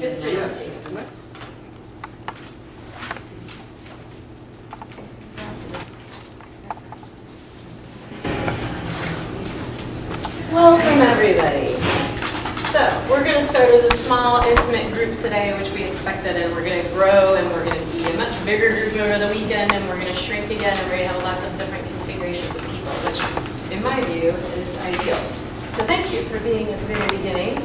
Just curiosity. Welcome, everybody. So, we're going to start as a small, intimate group today, which we expected, and we're going to grow, and we're going to be a much bigger group over the weekend, and we're going to shrink again, and we're going to have lots of different configurations of people, which, in my view, is ideal. So thank you for being at the very beginning.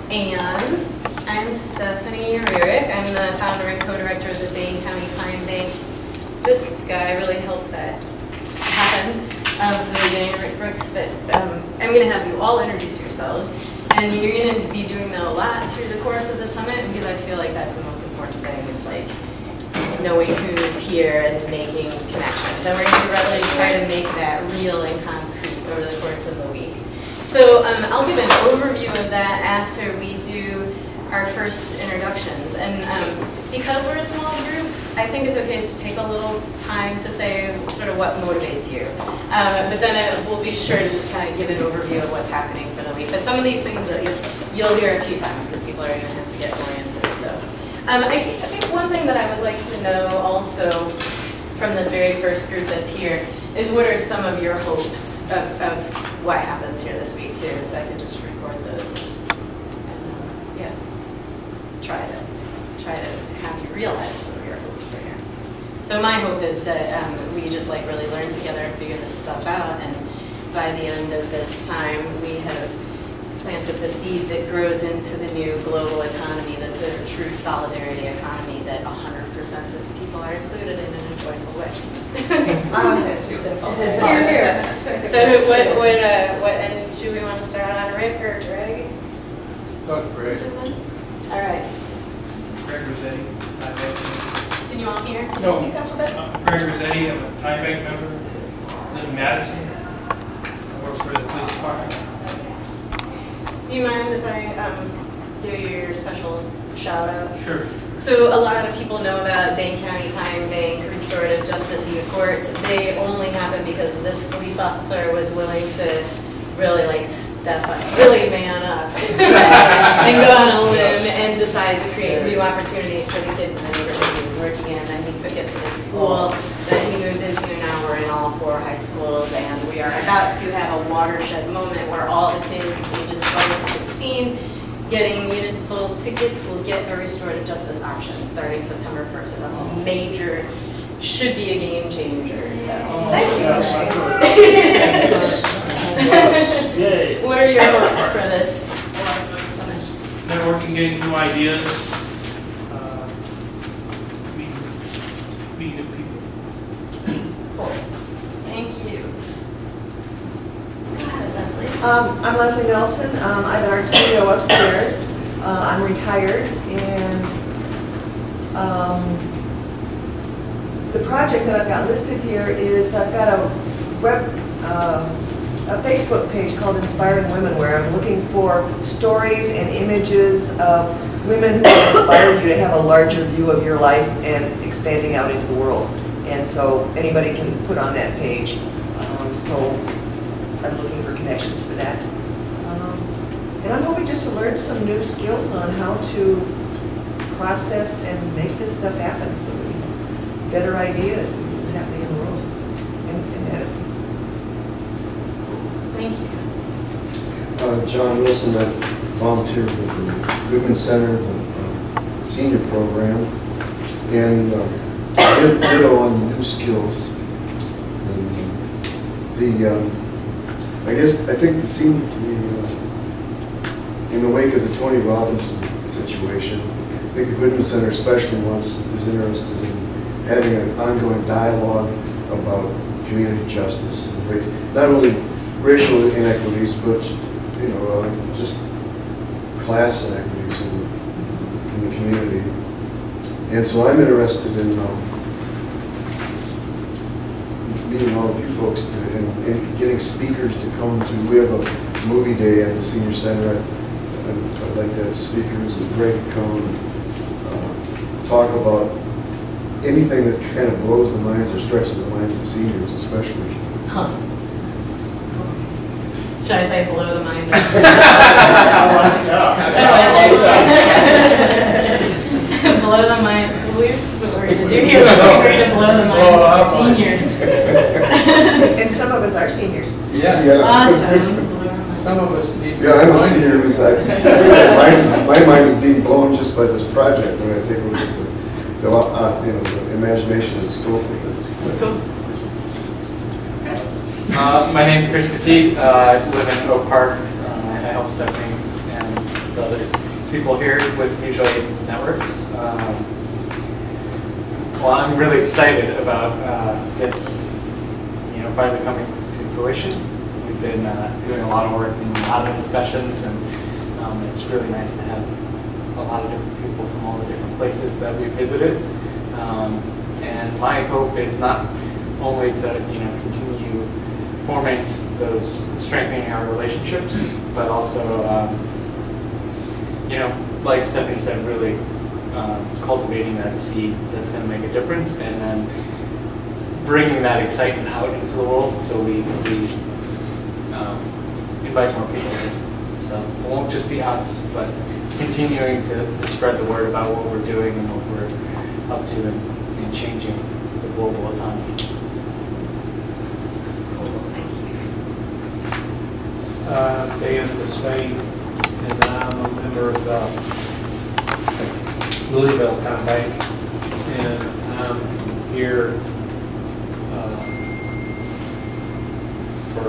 And I'm Stephanie Rurick. I'm the founder and co-director of the Dane County Time Bank. This guy really helped that happen from the beginning, Rick Brooks, but I'm going to have you all introduce yourselves. And you're going to be doing that a lot through the course of the summit, because I feel like that's the most important thing, is like knowing who's here and making connections. And we're going to really try to make that real and concrete over the course of the week. So I'll give an overview of that after we do our first introductions. And because we're a small group, I think it's okay to just take a little time to say sort of what motivates you. But then we'll be sure to just kind of give an overview of what's happening for the week. But some of these things that you'll hear a few times, because people are going to have to get oriented. So I think one thing that I would like to know also from this very first group that's here is, what are some of your hopes of what happens here this week too? So I can just record those and yeah, try to have you realize some of your hopes for here. So my hope is that we just like really learn together and figure this stuff out, and by the end of this time we have planted the seed that grows into the new global economy that's a true solidarity economy that 100% of people are included in a joyful way. I want that too. Simple. Here. So what and do we want to start on, Rick or Greg? Start with Greg. All right. Greg Rossetti, Time Bank. Can you all hear? Can you No. speak up a bit? Greg Rossetti, I'm a Time Bank member. Live in Madison. I work for the police department. Do you mind if I give you your special shout out? Sure. So a lot of people know about Dane County Time Bank, Restorative Justice Youth Courts. They only happen because this police officer was willing to really like step up, really man up, and go on a limb and decide to create new opportunities for the kids in the neighborhood he was working in. And he took it to the school that he moved into. Now we're in all 4 high schools, and we are about to have a watershed moment where all the kids ages 12 to 16 getting municipal tickets will get a restorative justice option starting September 1st. And a major, should be a game changer. So thank you. What are your hopes for this? Networking, getting new ideas, meeting new people. Cool. Thank you. Go ahead, Leslie. I'm Leslie Nelson. I have an art studio upstairs. I'm retired, and the project that I've got listed here is I've got a Facebook page called Inspiring Women, where I'm looking for stories and images of women who inspired you to have a larger view of your life and expanding out into the world. And so anybody can put on that page. So I'm looking for connections for that. And I'm hoping just to learn some new skills on how to process and make this stuff happen, so we have better ideas of what's happening in the world in Madison. Thank you. John Wilson, I volunteer with the Goodman Center, the senior program, and ditto on the new skills. And I think the scene, in the wake of the Tony Robinson situation, I think the Goodman Center especially is interested in having an ongoing dialogue about community justice, and not only racial inequities, but just class inequities in the community. And so I'm interested in meeting all of you folks and getting speakers to come to. We have a movie day at the senior center. I'd like to have speakers and Greg come and talk about anything that kind of blows the minds or stretches the minds of seniors, especially. Awesome. Should I say below the mind? Some of us need. Yeah, I'm a senior, who's, my mind is being blown just by this project when I take a look at the imagination and scope of this. My name's Chris Petit. I live in Oak Park. I help Stephanie and the other people here with Mutual Aid Networks. Well, I'm really excited about this, finally coming to fruition. We've been doing a lot of work and a lot of discussions, and it's really nice to have a lot of different people from all the different places that we've visited. And my hope is not only to continue forming those, strengthening our relationships, but also like Stephanie said, really cultivating that seed that's going to make a difference, and then bringing that excitement out into the world so we invite more people in. So it won't just be us, but continuing to spread the word about what we're doing and what we're up to in changing the global economy. Dan Despain, and I'm a member of the Louisville Time Bank, and I'm here for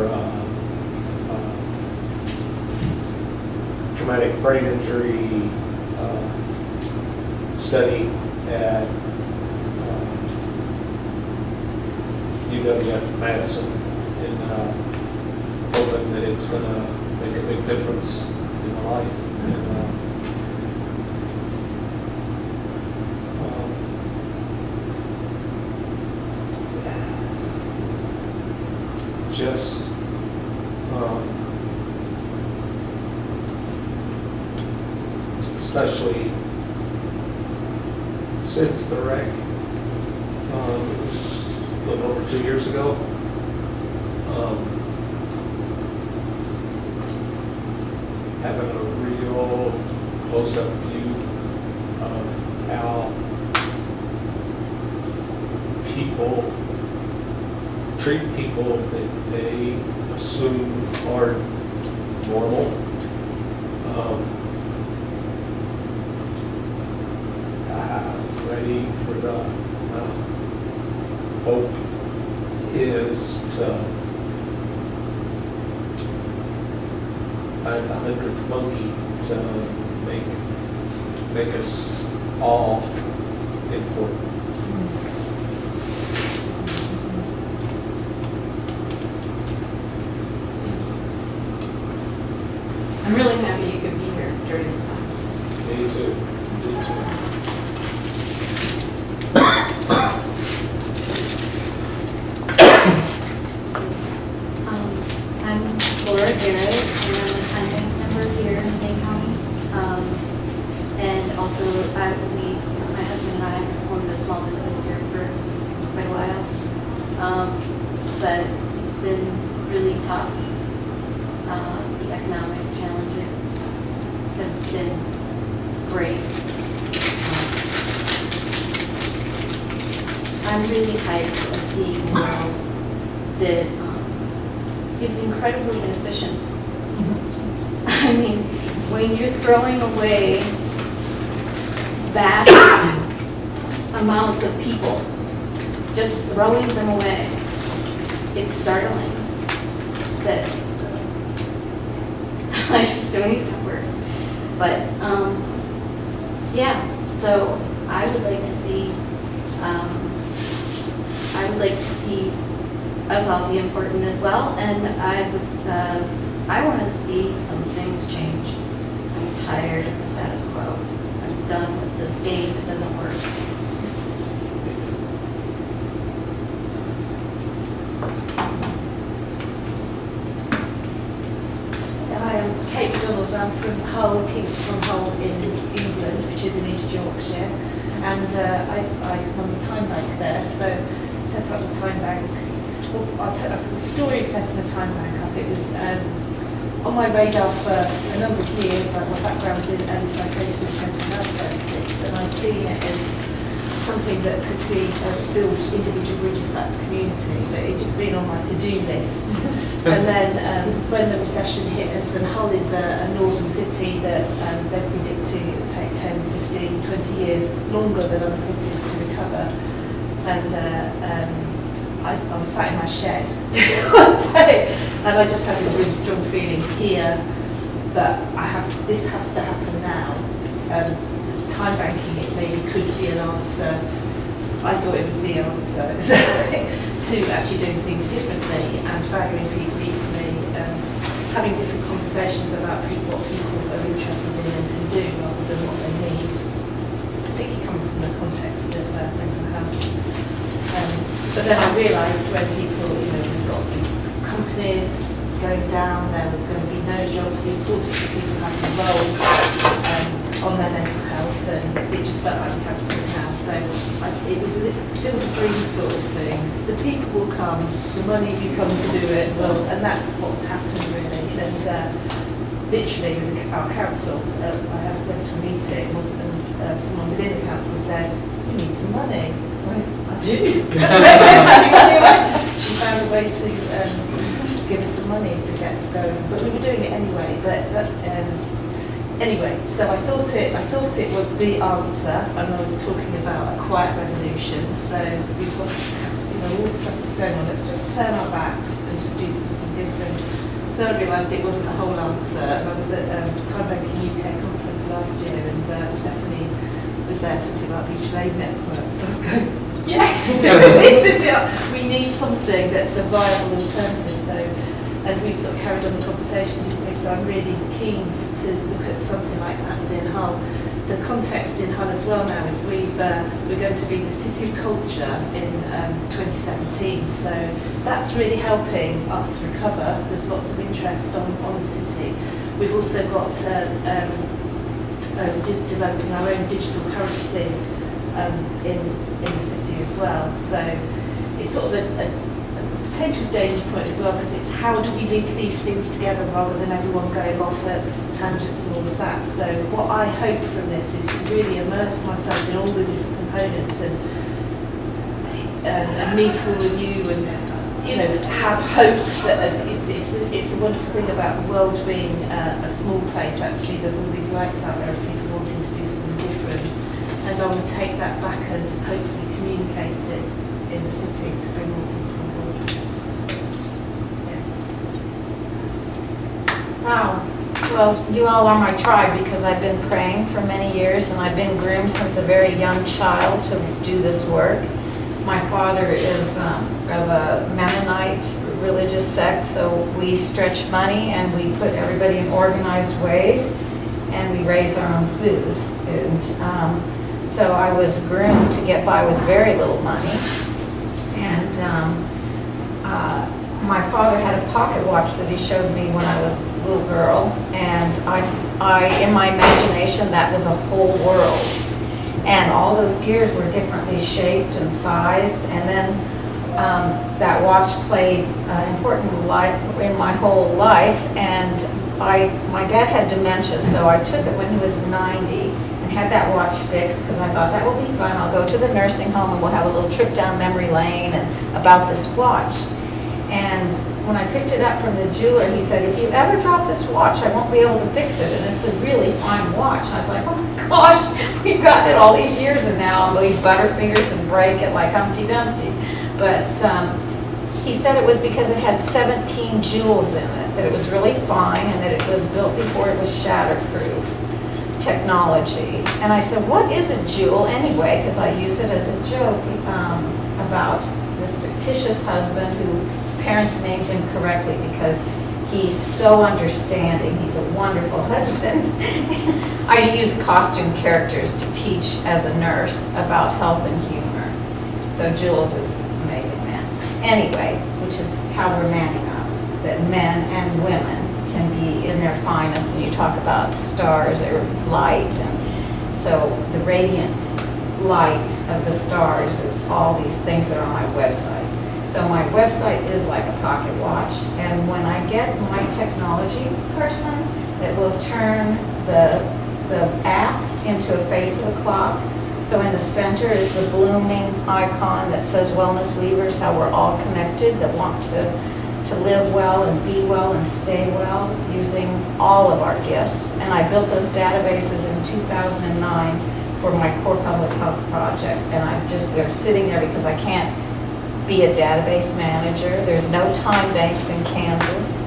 traumatic brain injury study at UWF-Madison, and hoping that it's going to make a big difference in my life. And, just especially since the wreck, it was a little over 2 years ago. Having a real close-up view of how people treat people that they assume are normal. I'm ready for the hope is to find the 100th monkey to make us all important. I'm really happy you could be here during this time. Me too. I'm Laura Garrett, and I'm a time bank member here in Dane County. And also, my husband and I owned a small business here for quite a while. But it's been really tough. The economic challenges have been great. I'm really tired of seeing that is incredibly inefficient. I mean, when you're throwing away vast amounts of people, just throwing them away, it's startling that I just don't even have words. But yeah, so I would like to see us all be important as well, and I want to see some things change. I'm tired of the status quo. I'm done with this game that doesn't work. Hi, I'm Kate Donald. I'm from Hull, Kingston from Hull in England, which is in East Yorkshire, and I run the Time Bank there. So set up the Time Bank. Well, the story of setting the Time Bank up, it was on my radar for a number of years. My background was in early psychosis, mental health services, and I'd seen it as something that could be build individual bridges back to community, but it'd just been on my to-do list. And then when the recession hit us, and Hull is a northern city that they're predicting it will take 10, 15, 20 years longer than other cities to recover. And I was sat in my shed one day, and I just had this really strong feeling here that this has to happen now. Time banking it maybe could be an answer. I thought it was the answer to actually doing things differently and valuing people equally and having different conversations about what people are interested in and can do rather than what they need, particularly coming from the context of mental health. But then I realised when people, we've got companies going down, there were going to be no jobs, the importance of people having a role on their mental health, and it just felt like we had to do it now. So it was a field of dreams sort of thing. The people will come, the money will come to do it, and that's what's happened really. And literally with our council, I went to a meeting, and someone within the council said, "You need some money." I do. She found a way to give us some money to get us going, but we were doing it anyway. Anyway, so I thought it was the answer, and I was talking about a quiet revolution. So we've got all the stuff that's going on. Let's just turn our backs and just do something different. Then I realised it wasn't the whole answer. And I was at Time Banking UK conference last year, and Stephanie was there talking about mutual aid networks. I was going, yes, this is it. We need something that's a viable alternative. So, and we sort of carried on the conversation, didn't we? So I'm really keen to look at something like that within Hull. The context in Hull as well now is we're going to be the City of Culture in 2017. So that's really helping us recover. There's lots of interest on the city. We've also got developing our own digital currency in the city as well. So it's sort of a potential danger point as well, because it's how do we link these things together rather than everyone going off at tangents and all of that. So what I hope from this is to really immerse myself in all the different components and meet all of you and have hope that it's a wonderful thing about the world being a small place. Actually, there's all these lights out there of people wanting to do something different, and I want to take that back and hopefully communicate it in the city to bring more people on board. Wow. Well, you all are my tribe because I've been praying for many years and I've been groomed since a very young child to do this work. My father is of a Mennonite religious sect, so we stretch money and we put everybody in organized ways and we raise our own food. And so I was groomed to get by with very little money. And my father had a pocket watch that he showed me when I was a little girl, and I in my imagination, that was a whole world. And all those gears were differently shaped and sized, and then that watch played an important role in my whole life. And my dad had dementia, so I took it when he was 90 and had that watch fixed because I thought that will be fun. I'll go to the nursing home and we'll have a little trip down memory lane and about this watch. And when I picked it up from the jeweler, he said, if you ever drop this watch, I won't be able to fix it. And it's a really fine watch. And I was like, oh my gosh, we've gotten it all these years, and now I'll leave butterfingers and break it like Humpty Dumpty. But he said it was because it had 17 jewels in it, that it was really fine, and that it was built before it was shatterproof technology. And I said, what is a jewel anyway? Because I use it as a joke about this fictitious husband whose parents named him correctly because he's so understanding. He's a wonderful husband. I use costume characters to teach as a nurse about health and humor. So Jules is an amazing man. Anyway, which is how we're manning up, that men and women can be in their finest. And you talk about stars or light, and so the radiant light of the stars is all these things that are on my website. So my website is like a pocket watch, and when I get my technology person that will turn the app into a face of a clock, So in the center is the blooming icon that says Wellness Weavers, how we're all connected, that want to live well and be well and stay well using all of our gifts. And I built those databases in 2009 for my core public health project. And they're sitting there because I can't be a database manager. There's no time banks in Kansas.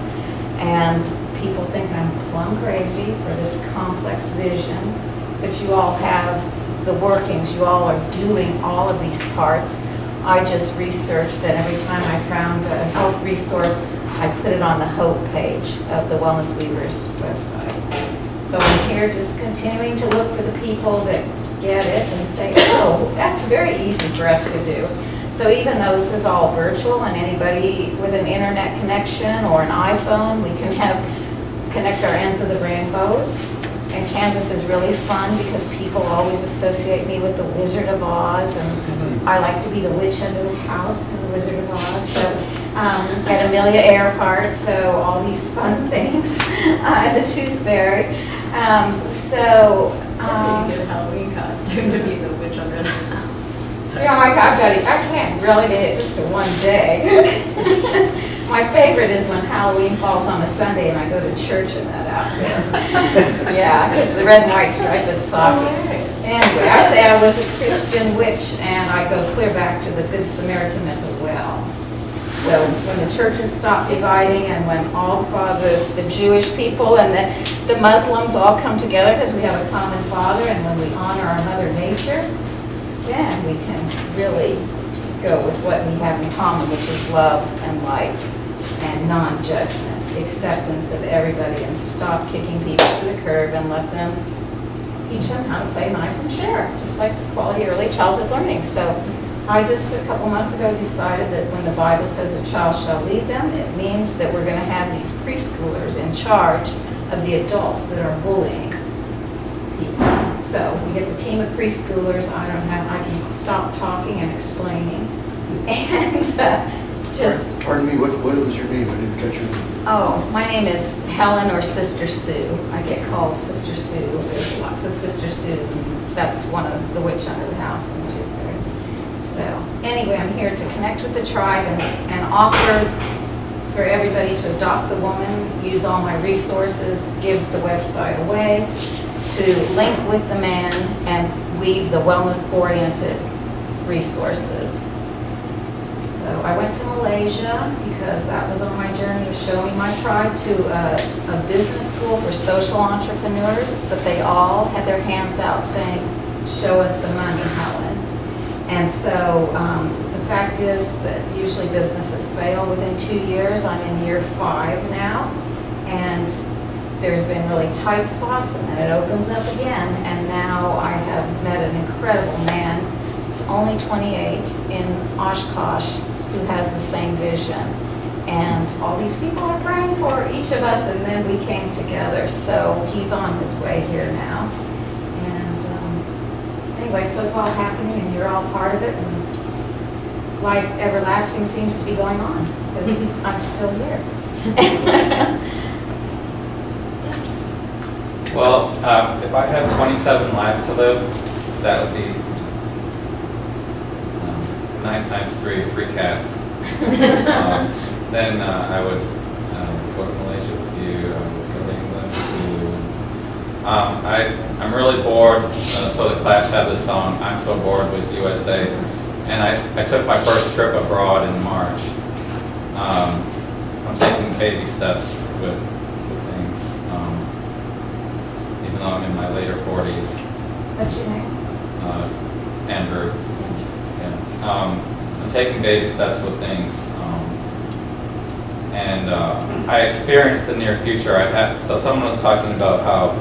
And people think I'm plumb crazy for this complex vision. But you all have the workings. You all are doing all of these parts. I just researched, and every time I found a health resource, I put it on the hope page of the Wellness Weavers website. So I'm here just continuing to look for the people that get it and say, oh, that's very easy for us to do. So even though this is all virtual and anybody with an internet connection or an iPhone, we can connect our ends of the rainbows. And Kansas is really fun because people always associate me with the Wizard of Oz, and I like to be the witch under the house in the Wizard of Oz. So, and Amelia Earhart, so all these fun things. The Tooth Fairy. That'd be a good Halloween costume to be the witch under the house. Yeah, I can't relegate it just to one day. My favorite is when Halloween falls on a Sunday and I go to church in that outfit. Yeah, because the red and white striped stockings. Anyway, I say I was a Christian witch, and I go clear back to the Good Samaritan at the well. So when the churches stop dividing, and when all the Jewish people and the Muslims all come together because we have a common father, and when we honor our Mother Nature, then we can really go with what we have in common, which is love and light and non-judgment, acceptance of everybody, and stop kicking people to the curb and let them teach them how to play nice and share, just like quality early childhood learning. So I just a couple months ago decided that when the Bible says a child shall lead them, it means that we're going to have these preschoolers in charge of the adults that are bullying people. So we get the team of preschoolers. I can stop talking and explaining, and just. Pardon me. What was your name? I didn't catch your name. Oh, my name is Helen or Sister Sue. I get called Sister Sue. There's lots of Sister Sues, and that's one of the witch under the house in the Tooth Fairy. So anyway, I'm here to connect with the tribe and offer for everybody to adopt the woman, use all my resources, give the website away, to link with the man and weave the wellness-oriented resources. So I went to Malaysia because that was on my journey of showing my tribe to a business school for social entrepreneurs, but they all had their hands out saying, show us the money, Helen. And so the fact is that usually businesses fail within 2 years. I'm in year 5 now, and there's been really tight spots, and then it opens up again. And now I have met an incredible man. It's only 28 in Oshkosh who has the same vision. And all these people are praying for each of us, and then we came together. So he's on his way here now. And anyway, so it's all happening, and you're all part of it. And life everlasting seems to be going on because I'm still here. Well, if I had 27 lives to live, that would be 9 times 3, 3 cats. Then I would go to Malaysia with you, I would go to England with you. I'm really bored, so the Clash had this song, I'm so bored with USA. And I took my first trip abroad in March. So I'm taking baby steps with things. Even though I'm in my later 40s. What's your name? Andrew. Yeah. I'm taking baby steps with things. And I experienced the near future. So someone was talking about how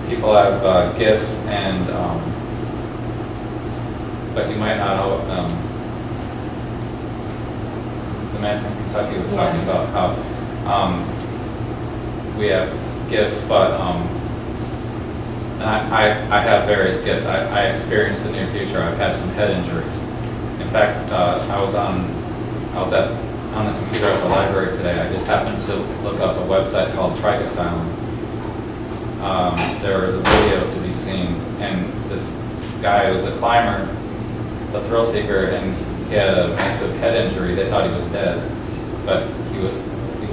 people have gifts, and but you might not know. The man from Kentucky was talking about how we have gifts, but and I have various gifts. I experienced the near future. I've had some head injuries. In fact, I was on the computer at the library today. I just happened to look up a website called Trike Asylum. There is a video to be seen, and this guy who was a climber, a thrill seeker, and he had a massive head injury. They thought he was dead, but he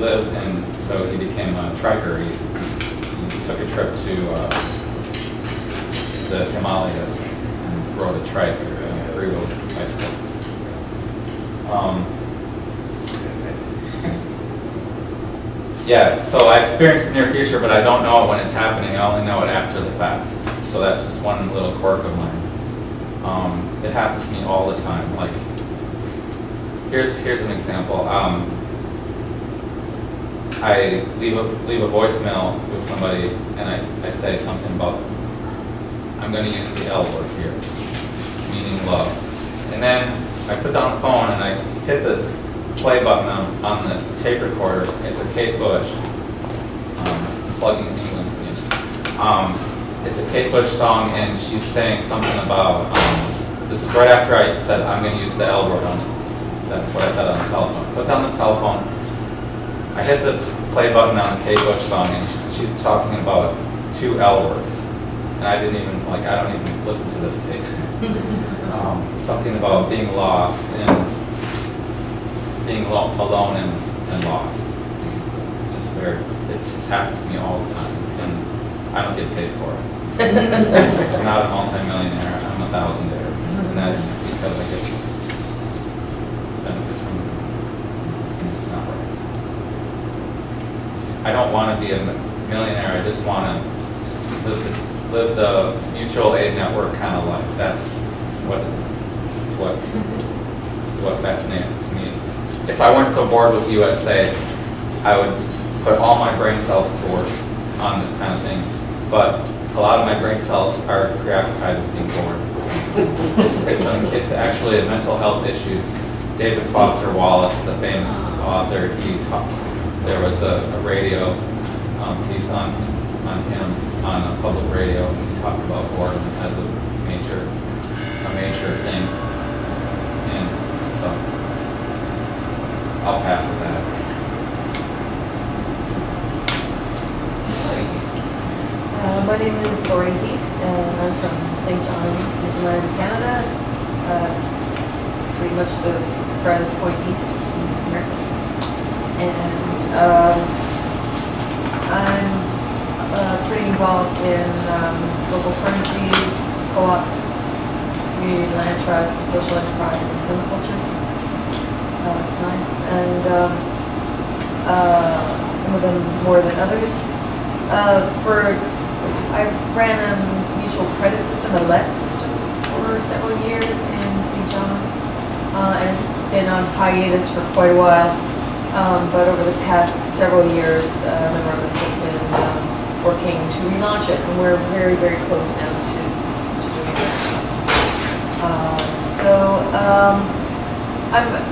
lived, and so he became a triker. He took a trip to the Himalayas and rode a trike, or a three-wheel bicycle. Yeah, so I experienced the near future, but I don't know it when it's happening. I only know it after the fact. So that's just one little quirk of mine. It happens to me all the time. Like, here's an example. I leave a voicemail with somebody, and I say something about, I'm going to use the L word here, meaning love. And then I put down the phone and I hit the play button on the tape recorder. It's a Kate Bush, plugging in England. It's a Kate Bush song, and she's saying something about, this is right after I said I'm going to use the L word on it. That's what I said on the telephone. Put down the telephone. I hit the play button on the Kate Bush song, and she's talking about 2 L words. And I don't even listen to this tape. Something about being lost and being alone and lost. It's just weird. It just happens to me all the time, and I don't get paid for it. I'm not a multi-millionaire, I'm a thousandaire, and that's because I get benefits from it. It's not right. I don't want to be a millionaire, I just want to live the mutual aid network kind of life. This is what fascinates me. If I weren't so bored with USA, I would put all my brain cells to work on this kind of thing. But a lot of my brain cells are preoccupied with being bored. It's actually a mental health issue. David Foster Wallace, the famous author, there was a radio piece on him on a public radio, and he talked about boredom as a major thing. And so I'll pass with that. My name is Lori Heath, and I'm from St. John's, Newfoundland, Canada. It's pretty much the farthest point east in America. And I'm pretty involved in local currencies, co-ops, community land trusts, social enterprise, and permaculture design. And some of them more than others. I ran a mutual credit system, a LET system, for several years in St. John's, and it's been on hiatus for quite a while. But over the past several years, a member of us have been working to relaunch it, and we're very, very close now to doing this.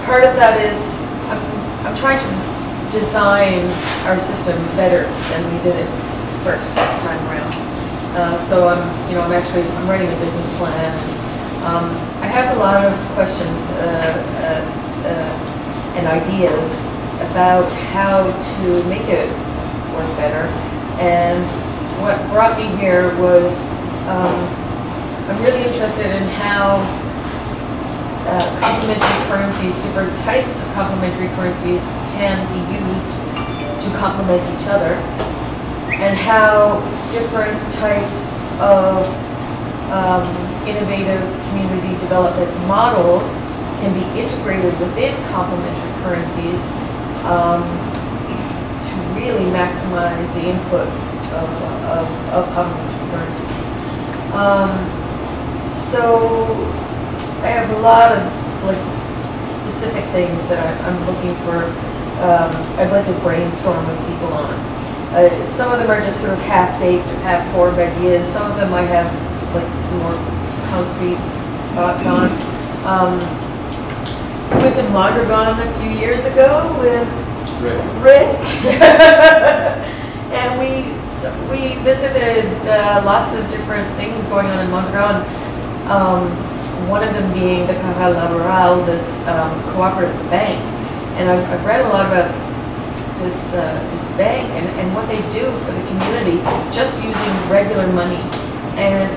Part of that is I'm trying to design our system better than we did it first time around. I'm writing a business plan. I have a lot of questions and ideas about how to make it work better. And what brought me here was I'm really interested in how complementary currencies, different types of complementary currencies can be used to complement each other, and how different types of innovative community development models can be integrated within complementary currencies to really maximize the input of complementary currencies. So I have a lot of specific things that I'm looking for. I'd like to brainstorm with people on. Some of them are just sort of half-baked or half-formed ideas. Some of them I have some more concrete thoughts on. I went to Mondragon a few years ago with Rick. And we visited lots of different things going on in Mondragon. One of them being the Caja Laboral, this cooperative bank. And I've read a lot about this bank and what they do for the community, just using regular money. And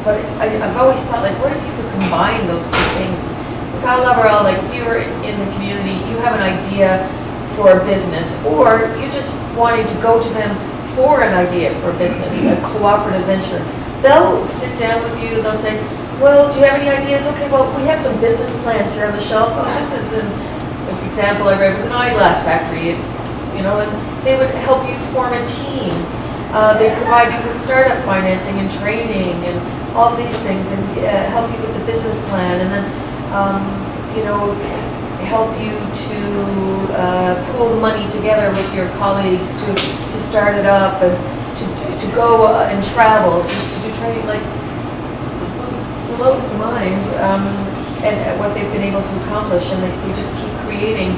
but I've always thought, like, what if you could combine those two things? Like, I love Laurel, like, if you were in the community, you have an idea for a business, or you just wanted to go to them for an idea for a business, a cooperative venture. They'll sit down with you, they'll say, well, do you have any ideas? Okay, well, we have some business plans here on the shelf. Oh, this is an example I read was an eyeglass factory, you know, and they would help you form a team. They provide you with startup financing and training and all of these things, and help you with the business plan, and then, you know, help you to pool the money together with your colleagues to start it up, and to go and travel, to do training. Like, blows the mind, and what they've been able to accomplish, and they just keep creating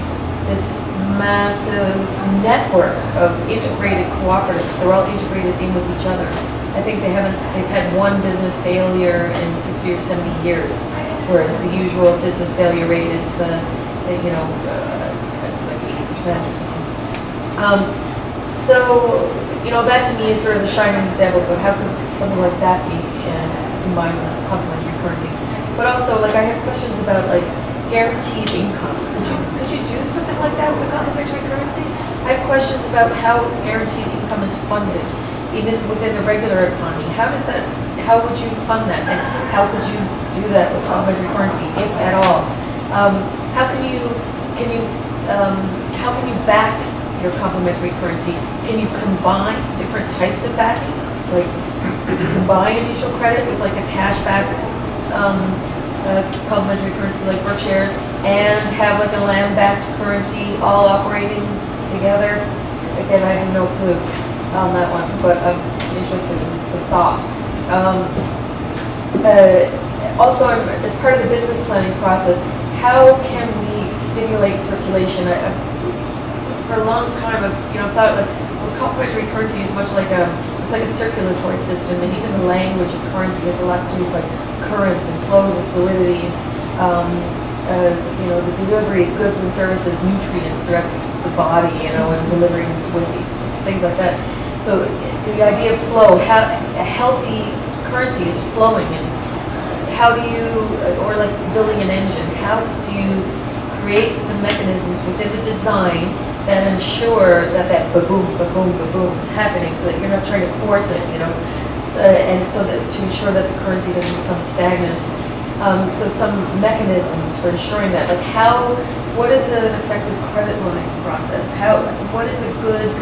this massive network of integrated cooperatives. They're all integrated in with each other. I think they've had one business failure in 60 or 70 years, whereas the usual business failure rate is, you know, it's like 80% or something. So, you know, that to me is sort of the shining example of how could something like that be combined with complementary currency. But also, like, I have questions about, like, guaranteed income. Could you do something like that with a complementary currency? I have questions about how guaranteed income is funded, even within the regular economy. How would you fund that? And how could you do that with complementary currency, if at all? How can you back your complementary currency? Can you combine different types of backing? Like, combine a mutual credit with like a cashback complementary currency like Berkshire's, and have like a land-backed currency all operating together? Again, I have no clue on that one, but I'm interested in the thought. Also, as part of the business planning process, how can we stimulate circulation? For a long time, I've thought like, well, complementary currency is much like it's like a circulatory system, and even the language of currency has a lot to do with like currents and flows and fluidity, the delivery of goods and services, nutrients throughout the body, and delivering with these things like that. So the idea of flow, how a healthy currency is flowing, and how do you, or like building an engine, how do you create the mechanisms within the design that ensure that ba-boom, ba-boom, ba-boom is happening, so that you're not trying to force it, and so that to ensure that the currency doesn't become stagnant. So some mechanisms for ensuring that, like what is an effective credit line process? What is a good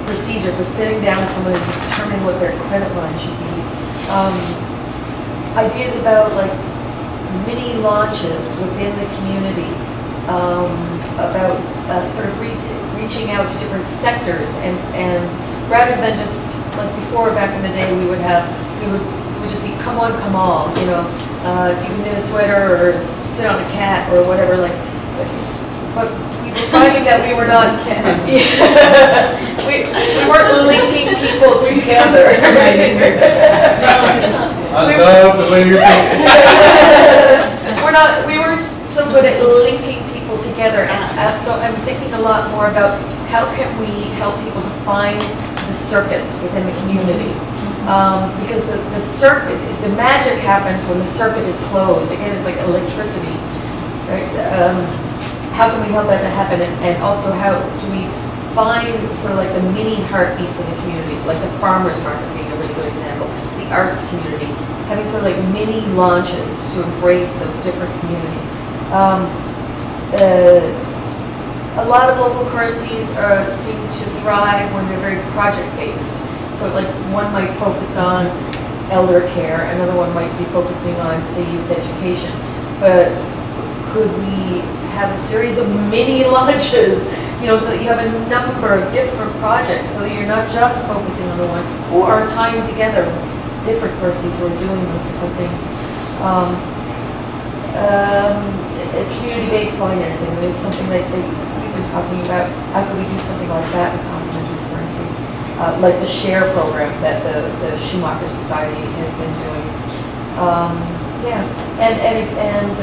procedure for sitting down with someone and determining what their credit line should be? Ideas about like mini launches within the community, about sort of reaching out to different sectors, and rather than just like before, back in the day, we would just be come one, come all, if you can knit a sweater or sit on a cat or whatever, like, but we were finding that we were not, we weren't linking people together. I love the way you're thinking. We weren't so good at linking people together, and so I'm thinking a lot more about how can we help people to find the circuits within the community, because the magic happens when the circuit is closed. Again, it's like electricity, right? How can we help that to happen, and also how do we find sort of like the mini heartbeats in the community, like the farmers market being a really good example, the arts community, having sort of like mini launches to embrace those different communities. A lot of local currencies seem to thrive when they're very project-based. So like one might focus on elder care, another one might be focusing on, say, youth education. But could we have a series of mini launches, so that you have a number of different projects, so that you're not just focusing on the one, or tying together different currencies who are doing those different things. Community-based financing is something that we've been talking about. How could we do something like that with complementary currency? Like the SHARE program that the Schumacher Society has been doing. And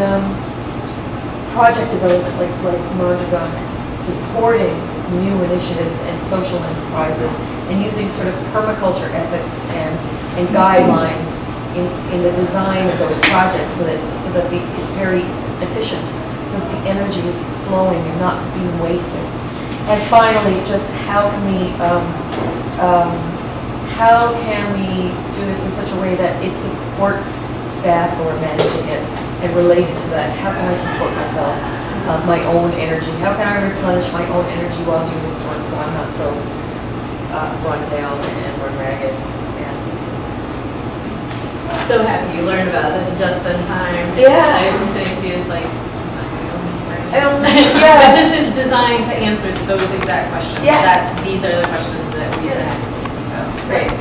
project development, like Mondragon, supporting new initiatives and social enterprises, and using sort of permaculture ethics and guidelines in the design of those projects so that it's very efficient, so that the energy is flowing and not being wasted. And finally, just how can we do this in such a way that it supports staff who are managing it? And related to that, how can I support myself, my own energy? How can I replenish my own energy while doing this work so I'm not so run down and run ragged? So happy you learned about this just in time. Yeah. I'm listening to you, it's like, Yeah. but this is designed to answer those exact questions. Yeah. These are the questions that we've been asking. So great.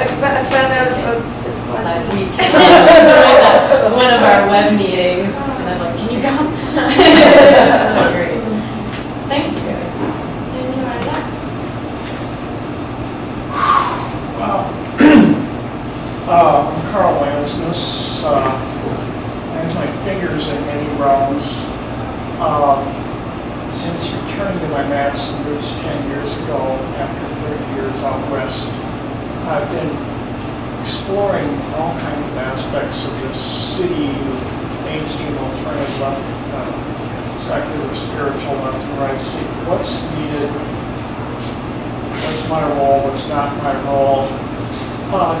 I found out this Last last week, she joined one of our web meetings, and I was like, "Can you come?" So great. Thank you. And you are next. Wow. I'm Carl Lansness. I have my fingers in many realms. Since returning to my master's 10 years ago, after 30 years out west, I've been exploring all kinds of aspects of this city, mainstream alternative, left, secular, spiritual, left and right. See what's needed, what's my role, what's not my role,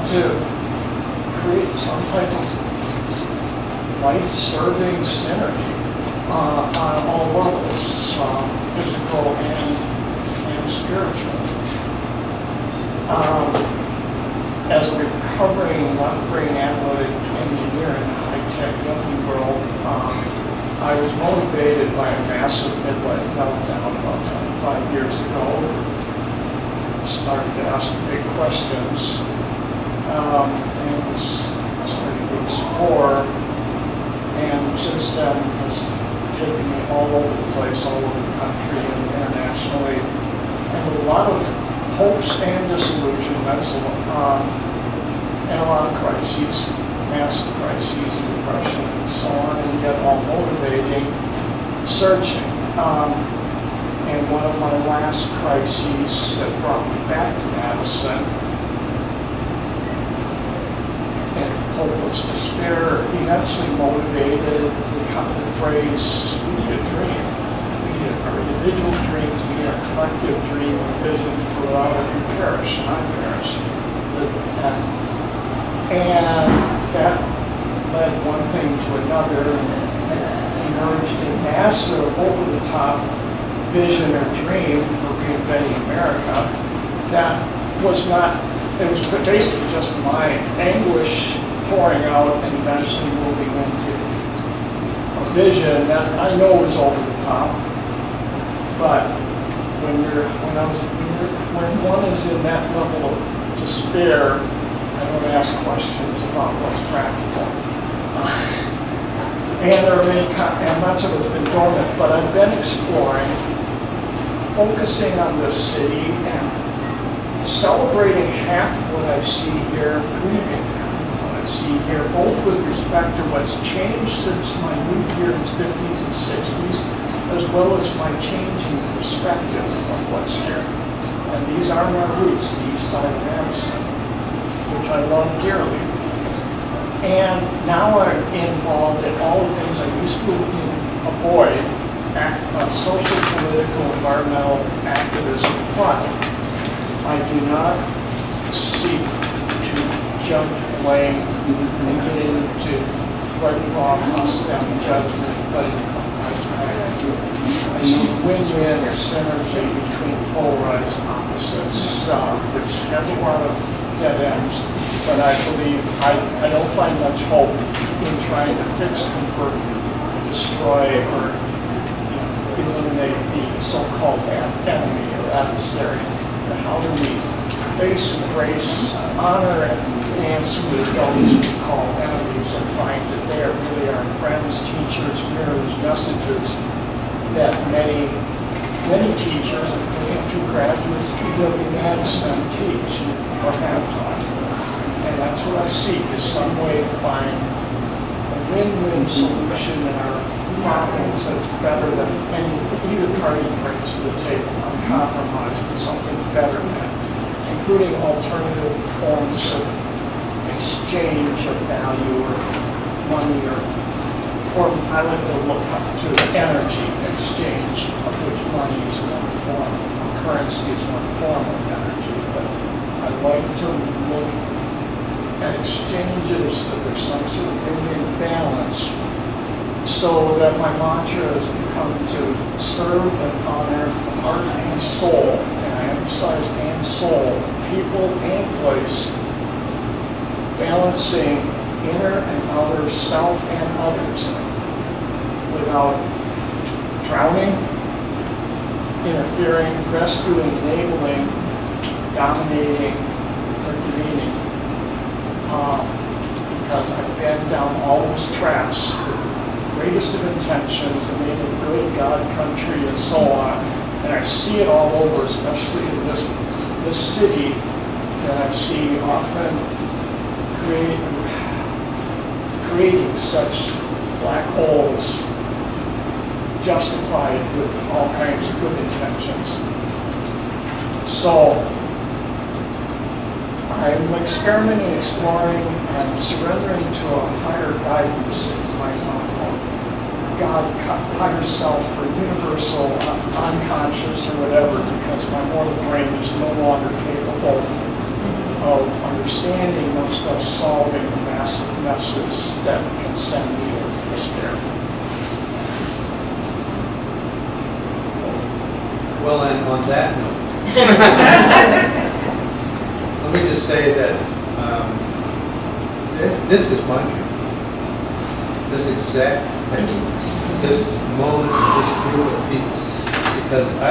to create some type of life-serving synergy on all levels, physical and spiritual. As a recovering left-brain analytic engineer in the high-tech yuppie world, I was motivated by a massive midlife meltdown about 25 years ago. Started to ask big questions and started to explore. And since then, has taken me all over the place, all over the country and internationally, and with a lot of hopes and disillusionments, and a lot of crises, massive crises, and depression, and so on, and yet all motivating, searching. And one of my last crises that brought me back to Madison, in hopeless despair, eventually motivated the phrase, we need a dream. We need our individual dreams, we need our collective dream and vision for without it we perish, and I perish. And that led one thing to another and emerged a massive, over-the-top vision or dream for reinventing America that was not, it was basically just my anguish pouring out and eventually moving into a vision that I know is over the top, but when one is in that level of despair, I don't ask questions about what's practical. And there are many, and much of it's been dormant, but I've been exploring, focusing on this city and celebrating half of what I see here, grieving half of what I see here, both with respect to what's changed since my move here in the 50s and 60s, as well as my changing perspective of what's here. And these are my roots, the east side of Madison, which I love dearly. And now I'm involved in all the things I used to avoid, social, political, environmental activism, but I do not seek to judge, blame, and get into right, wrong, us, them, judgment, but I see win-win synergy between polarized opposites, which has a lot of dead ends, but I believe I don't find much hope in trying to fix, convert, destroy, or eliminate the so-called enemy or adversary. But how do we face, embrace, honor, and dance with those we call enemies and find that they are really our friends, teachers, mirrors, messages that many teachers, including a few graduates, UW Madison teach or have taught. And that's what I seek, is some way to find a win-win solution in our problems that's better than either party brings to the table, uncompromised, but something better than, including alternative forms of exchange exchange of value or money or I like to look up to energy exchange, of which money is one form, currency is one form of energy, but I like to look at exchanges that there's some sort of win-win balance, so that my mantra has become to serve and honor the heart and soul, and I emphasize and soul, people and place, balancing inner and outer, self and others, without drowning, interfering, rescuing, enabling, dominating, or demeaning. Because I've been down all those traps with the greatest of intentions and made a good God, country, and so on. And I see it all over, especially in this city that I see often creating such black holes justified with all kinds of good intentions. So I'm experimenting, exploring, and surrendering to a higher guidance, God, higher self, or universal, unconscious, or whatever, because my mortal brain is no longer capable of understanding, much less solving the massive messes that can send me to despair. Well, and on that note, let me just say that this is my dream. This exact thing, this moment, this group of people, because I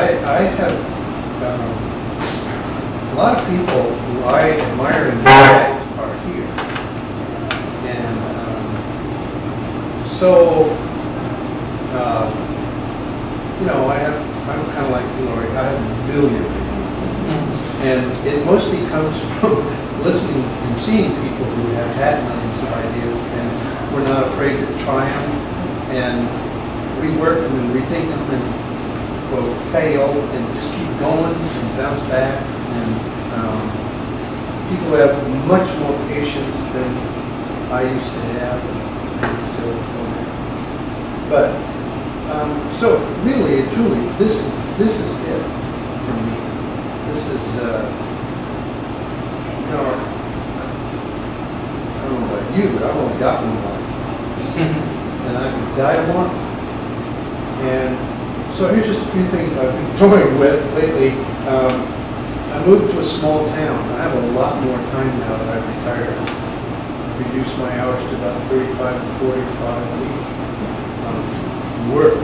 have a lot of people who I admire and respect are here, and so you know, I'm kind of like Lori. I have a billion ideas, and it mostly comes from listening and seeing people who have had millions of ideas, and we're not afraid to try them and rework them and rethink them and quote fail and just keep going and bounce back. And people have much more patience than I used to have, and still don't have. But so really and truly, this is it for me. This is you know, I don't know about you, but I've only got one life, and I can die tomorrow. And so here's just a few things I've been toying with lately. I moved to a small town. I have a lot more time now that I've retired. I've reduced my hours to about 35 to 45 a week. Work.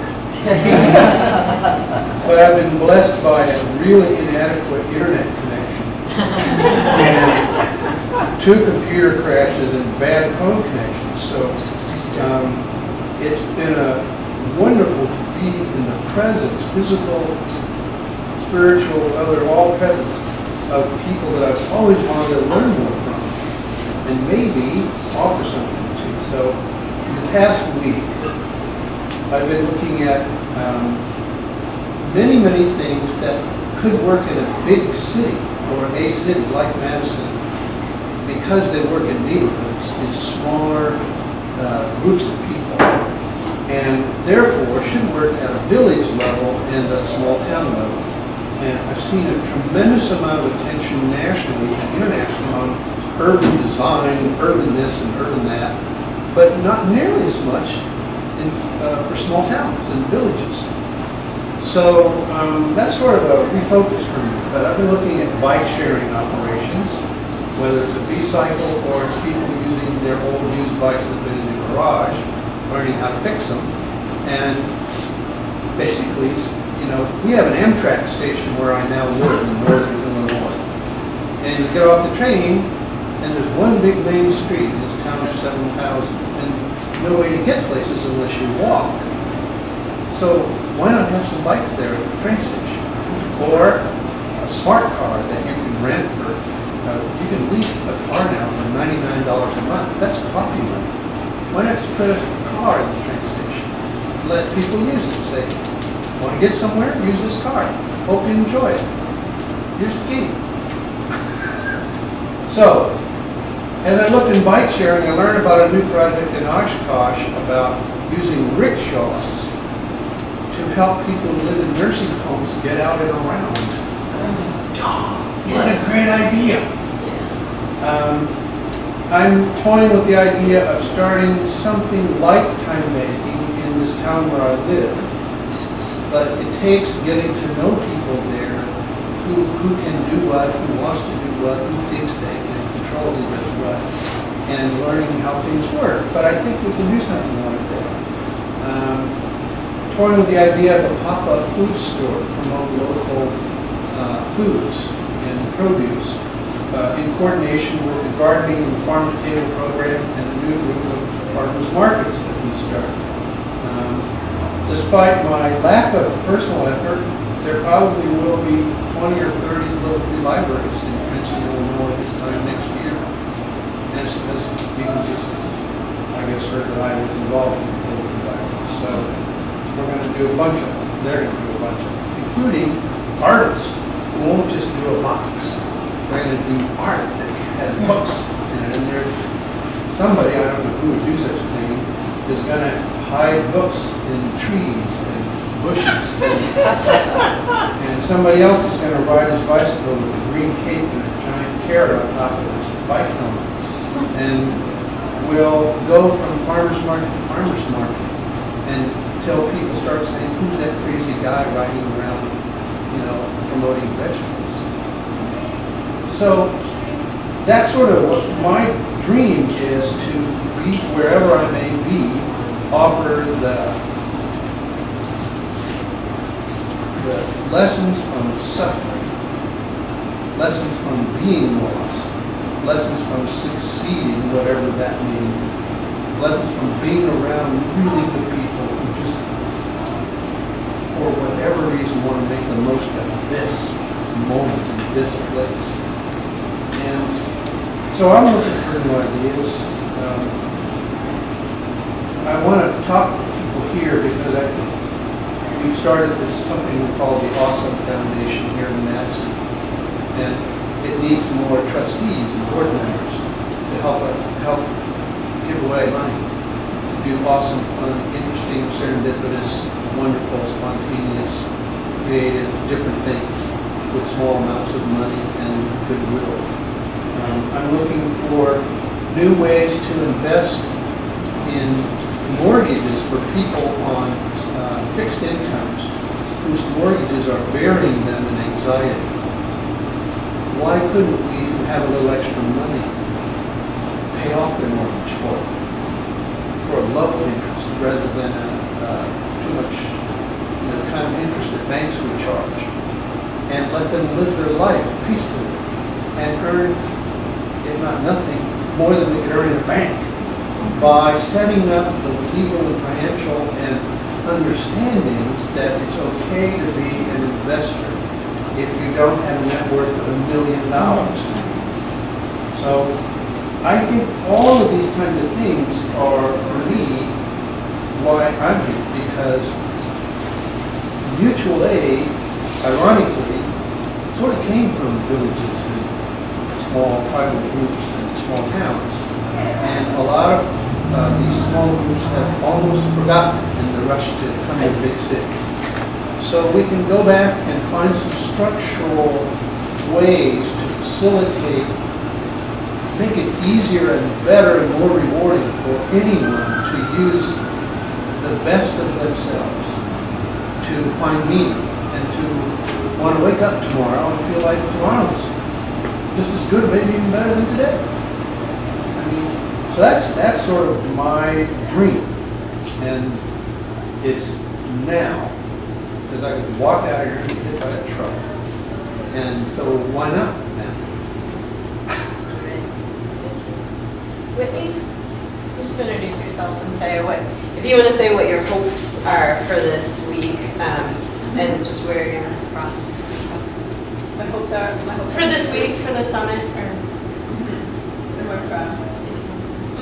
But I've been blessed by a really inadequate internet connection, and 2 computer crashes and bad phone connections. So it's been wonderful to be in the presence, physical, spiritual, other, all presence of people that I've always wanted to learn more from and maybe offer something to. So in the past week, I've been looking at many, many things that could work in a big city or a city like Madison, because they work in neighborhoods, in smaller groups of people, and therefore should work at a village level and a small town level. And I've seen a tremendous amount of attention nationally and internationally on urban design, urban this and urban that, but not nearly as much for small towns and villages. So that's sort of a refocus for me. But I've been looking at bike sharing operations, whether it's a B-cycle or it's people using their old used bikes that have been in the garage, learning how to fix them. And basically, you know, we have an Amtrak station where I now live in northern Illinois. And you get off the train, and there's one big main street in this town of 7,000. And no way to get places unless you walk. So why not have some bikes there at the train station? Or a smart car that you can rent for, you can lease a car now for $99 a month. That's coffee money. Why not just put a car in the train station? Let people use it. Say, want to get somewhere? Use this car. Hope you enjoy it. Here's the key. So, As I looked in bike sharing, I learned about a new project in Oshkosh about using rickshaws to help people who live in nursing homes get out and around. What a great idea. I'm toying with the idea of starting something like time making in this town where I live. But it takes getting to know people there who can do what, who wants to do what, who thinks they can control who does what, and learning how things work. But I think we can do something like that. Toying with the idea of a pop-up food store to promote local foods and produce in coordination with the gardening and farm-to-table program and the new group of farmers markets that we started. Despite my lack of personal effort, there probably will be 20 or 30 little free libraries in Princeton, Illinois this time next year. And it's because people just, I guess, heard that I was involved in little free libraries. So we're going to do a bunch of them. They're going to do a bunch of them, including artists who won't just do a box. They're going to do art that has books in it. And there's somebody, I don't know who would do such a thing, is going to hide books in trees and bushes. And somebody else is going to ride his bicycle with a green cape and a giant carrot on top of his bike helmet. And we'll go from farmer's market to farmer's market until people start saying, who's that crazy guy riding around, promoting vegetables? So that's sort of what my dream is, to be wherever I may be, offer the lessons from suffering, lessons from being lost, lessons from succeeding, whatever that means, lessons from being around really good people who just, for whatever reason, want to make the most of this moment in this place. And so I'm looking for new ideas. I want to talk to people here because we've started this something we call the Awesome Foundation here in Madison, and it needs more trustees and board members to help give away money to do awesome, fun, interesting, serendipitous, wonderful, spontaneous, creative, different things with small amounts of money and goodwill. I'm looking for new ways to invest in mortgages for people on fixed incomes whose mortgages are burying them in anxiety. Why couldn't we have a little extra money pay off their mortgage for a low interest rather than too much the kind of interest that banks would charge, and let them live their life peacefully and earn, if not nothing, more than they could earn in a bank, by setting up the legal and financial and understandings that it's okay to be an investor if you don't have a net worth of $1 million. So I think all of these kinds of things are, for me, why I'm here, because mutual aid, ironically, sort of came from villages and small tribal groups and small towns. And a lot of these small groups have almost forgotten in the rush to come to the big city. So we can go back and find some structural ways to facilitate, make it easier and better and more rewarding for anyone to use the best of themselves, to find meaning, and to want to wake up tomorrow and feel like tomorrow's just as good, maybe even better than today. So that's sort of my dream, and it's now, because I could walk out here and get hit by a truck, and so why not now? Whitney, just introduce yourself and say if you want to say what your hopes are for this week, and just where you're from. My hopes are for this week, for the summit, or and where from.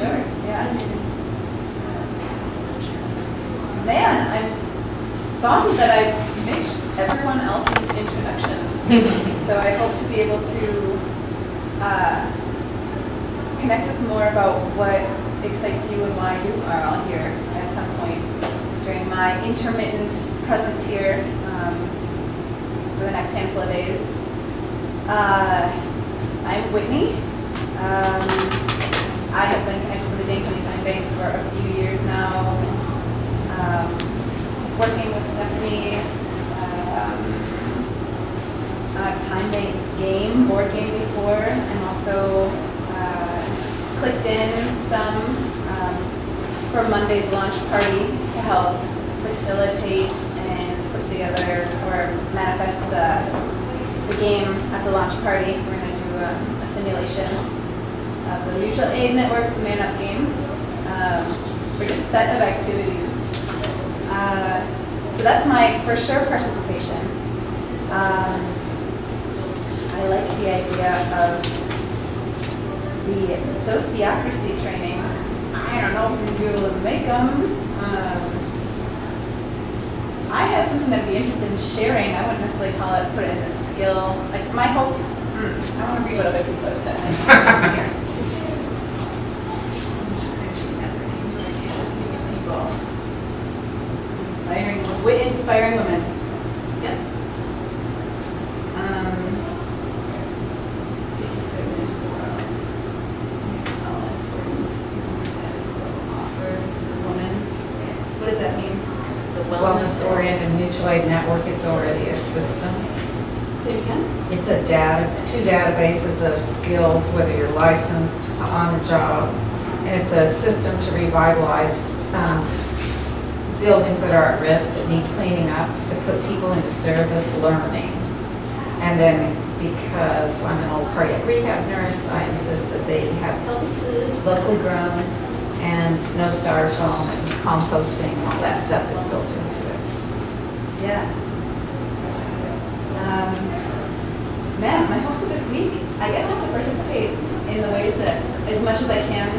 Sure, yeah. Man, I'm bummed that I've missed everyone else's introductions. So I hope to be able to connect with more about what excites you and why you are all here at some point during my intermittent presence here for the next handful of days. I'm Whitney. I have been connected with the Dane County Time Bank for a few years now, working with Stephanie on a Time Bank board game before, and also clicked in some for Monday's launch party to help facilitate and put together or manifest the game at the launch party. We're going to do a simulation of the Mutual Aid Network Man Up game for just a set of activities. So that's my for sure participation. I like the idea of the sociocracy trainings. I don't know if we'll be able to make them. I have something that I'd be interested in sharing. I wouldn't necessarily call it, put it in a skill. Like my hope, I want to read what other people have said. Here. Inspiring women. Yep. What does that mean? The wellness-oriented mutual aid network, it's already a system. Say it again? It's a two databases of skills, whether you're licensed, on the job, and it's a system to revitalize buildings that are at risk that need cleaning up, to put people into service learning. And then because I'm an old cardiac rehab nurse, I insist that they have healthy food, locally grown, and no styrofoam and composting, and all that stuff is built into it. Yeah. Man, my hopes for this week, I guess, just to participate in the ways that, as much as I can,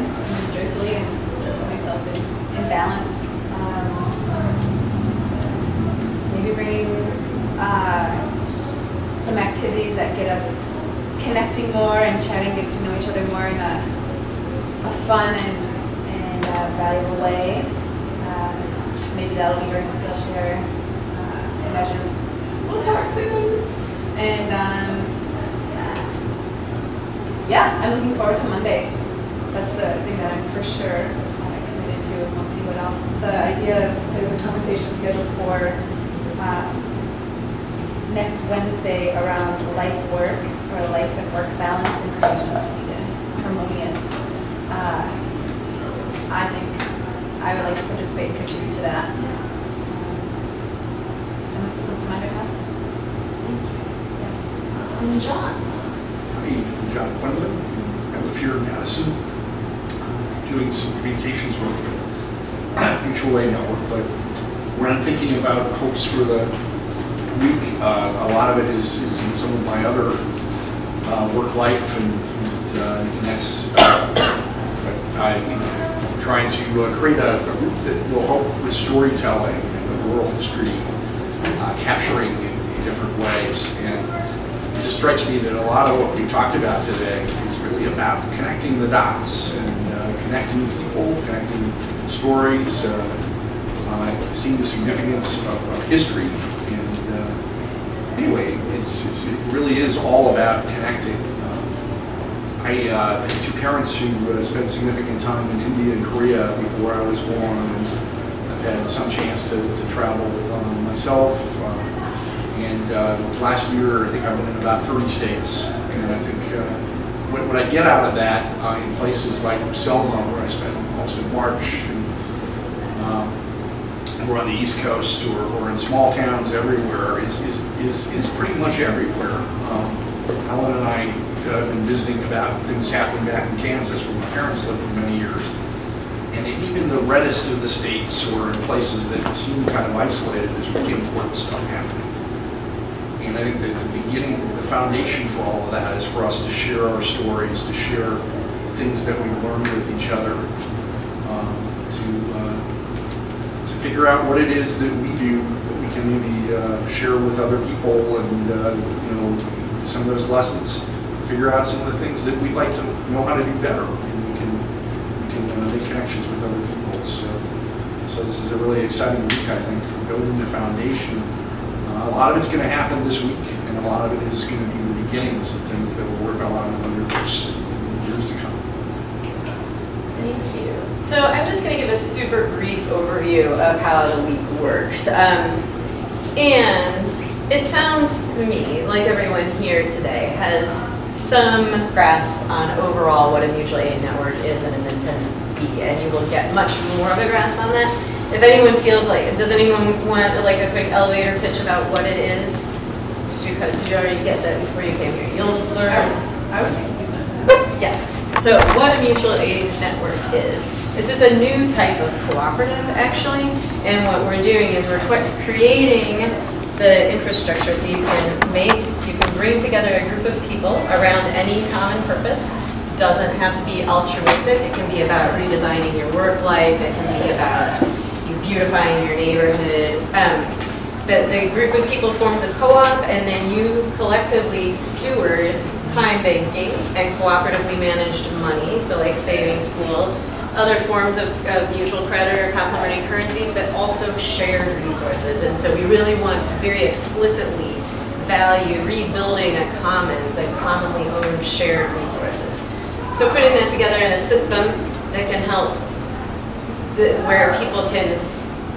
joyfully, and put myself in balance. Maybe bring some activities that get us connecting more and chatting, getting to know each other more in a fun and valuable way. Maybe that'll be during the Skillshare. I imagine we'll talk soon. And yeah, I'm looking forward to Monday. That's the thing that I'm for sure committed to. We'll see what else. The idea, there's a conversation scheduled for next Wednesday around life work, or life and work balance, and creating this to be harmonious. I think I would like to participate and contribute to that. And that's my idea. Thank you. John. Hi, I'm John Quinlan. I live here in Madison, doing some communications work with Mutual Aid Network. But when I'm thinking about hopes for the week, a lot of it is in some of my other work life, and that's I'm trying to create a group that will help with storytelling and with oral history, capturing in different ways. And it just strikes me that a lot of what we talked about today is really about connecting the dots and connecting people, connecting stories, seeing the significance of history. And anyway, it really is all about connecting. I had two parents who spent significant time in India and Korea before I was born, and I've had some chance to travel myself. And last year, I think I've been in about 30 states. And I think what I get out of that in places like Selma, where I spent most of March, and we're on the East Coast, or in small towns everywhere, is pretty much everywhere. Helen and I have been visiting about things happening back in Kansas, where my parents lived for many years. And even the reddest of the states, or in places that seem kind of isolated, there's really important stuff happening. And I think that the beginning, the foundation for all of that is for us to share our stories, to share things that we've learned with each other, to figure out what it is that we do that we can maybe share with other people, and some of those lessons, figure out some of the things that we'd like to know how to do better. make connections with other people. So this is a really exciting week, I think, for building the foundation. A lot of it's going to happen this week, and a lot of it is going to be the beginnings of things that we'll work on in the years to come. Thank you. So I'm just going to give a super brief overview of how the week works. And it sounds to me like everyone here today has some grasp on overall what a mutual aid network is and is intended to be, and you will get much more of a grasp on that. If anyone feels like, does anyone want like a quick elevator pitch about what it is? Did you already get that before you came here? You'll learn. I would take a few sentences. Yes. So what a mutual aid network is, it's just a new type of cooperative actually, and what we're doing is we're creating the infrastructure so you can bring together a group of people around any common purpose. Doesn't have to be altruistic. It can be about redesigning your work life. It can be about beautifying your neighborhood. But the group of people forms a co-op, and then you collectively steward time banking and cooperatively managed money, so like savings pools, other forms of mutual credit or complementary currency, but also shared resources. And so we really want to very explicitly value rebuilding a commons and commonly owned shared resources. So putting that together in a system that can help where people can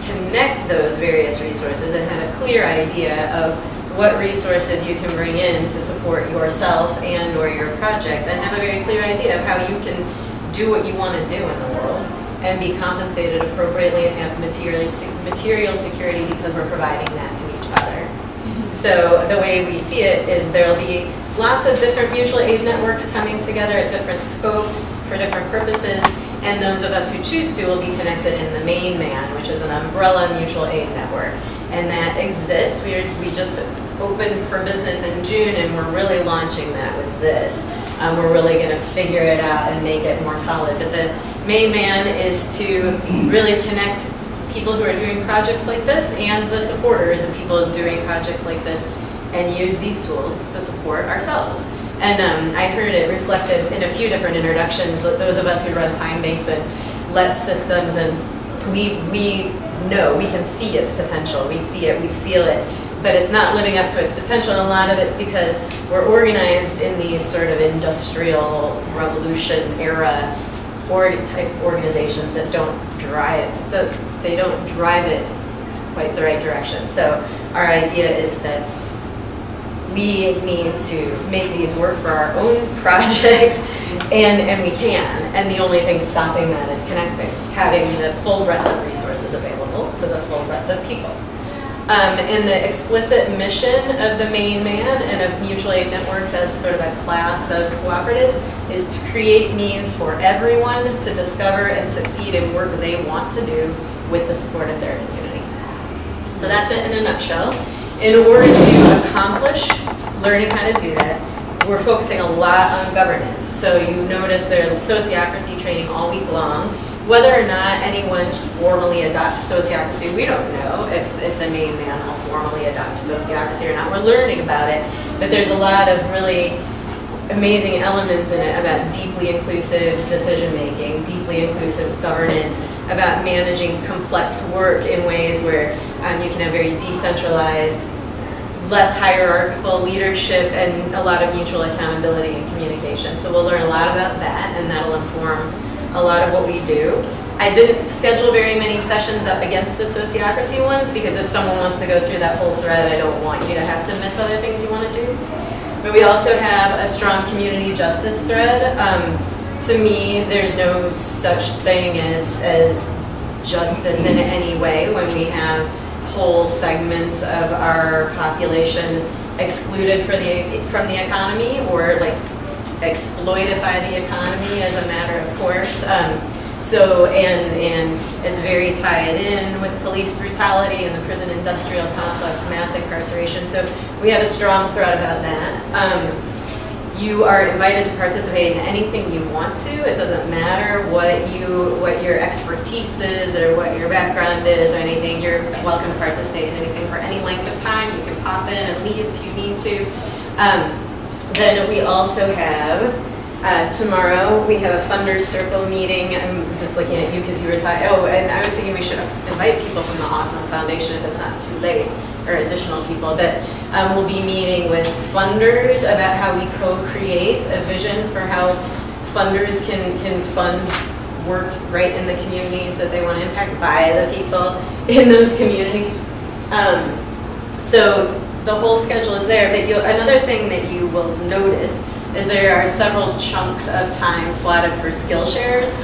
connect those various resources and have a clear idea of what resources you can bring in to support yourself and or your project, and have a very clear idea of how you can do what you want to do in the world and be compensated appropriately and have material security because we're providing that to each other. So the way we see it is there'll be lots of different mutual aid networks coming together at different scopes for different purposes, and those of us who choose to will be connected in the main man, which is an umbrella mutual aid network. And that exists. We just opened for business in June, and we're really launching that with this. We're really going to figure it out and make it more solid. But the main man is to really connect people who are doing projects like this and the supporters of people doing projects like this, and use these tools to support ourselves. And I heard it reflected in a few different introductions, those of us who run time banks and LETS systems, and we know, we can see its potential, we see it, we feel it, but it's not living up to its potential, and a lot of it's because we're organized in these sort of industrial revolution era type organizations that don't drive it quite the right direction. So our idea is that we need to make these work for our own projects, and we can. And the only thing stopping that is connecting, having the full breadth of resources available to the full breadth of people. And the explicit mission of the main man and of mutual aid networks as sort of a class of cooperatives is to create means for everyone to discover and succeed in work they want to do with the support of their community. So that's it in a nutshell. In order to accomplish learning how to do that, we're focusing a lot on governance. So you notice there's sociocracy training all week long. Whether or not anyone formally adopts sociocracy, we don't know if the main man will formally adopt sociocracy or not. We're learning about it, but there's a lot of really amazing elements in it about deeply inclusive decision-making, deeply inclusive governance, about managing complex work in ways where you can have very decentralized, less hierarchical leadership, and a lot of mutual accountability and communication. So we'll learn a lot about that, and that'll inform a lot of what we do. I didn't schedule very many sessions up against the sociocracy ones, because if someone wants to go through that whole thread, I don't want you to have to miss other things you want to do. But we also have a strong community justice thread. To me, there's no such thing as justice in any way when we have whole segments of our population excluded from the economy, or like exploited by the economy as a matter of course. And it's very tied in with police brutality and the prison industrial complex, mass incarceration. So we have a strong thread about that. You are invited to participate in anything you want to. It doesn't matter what your expertise is or what your background is or anything. You're welcome to participate in anything for any length of time. You can pop in and leave if you need to. Then we also have Tomorrow, we have a Funders Circle meeting. I'm just looking at you because you were tired. Oh, and I was thinking we should invite people from the Awesome Foundation if it's not too late, or additional people. But we'll be meeting with funders about how we co-create a vision for how funders can fund work right in the communities that they want to impact by the people in those communities. So the whole schedule is there, but another thing that you will notice is there are several chunks of time slotted for skill shares.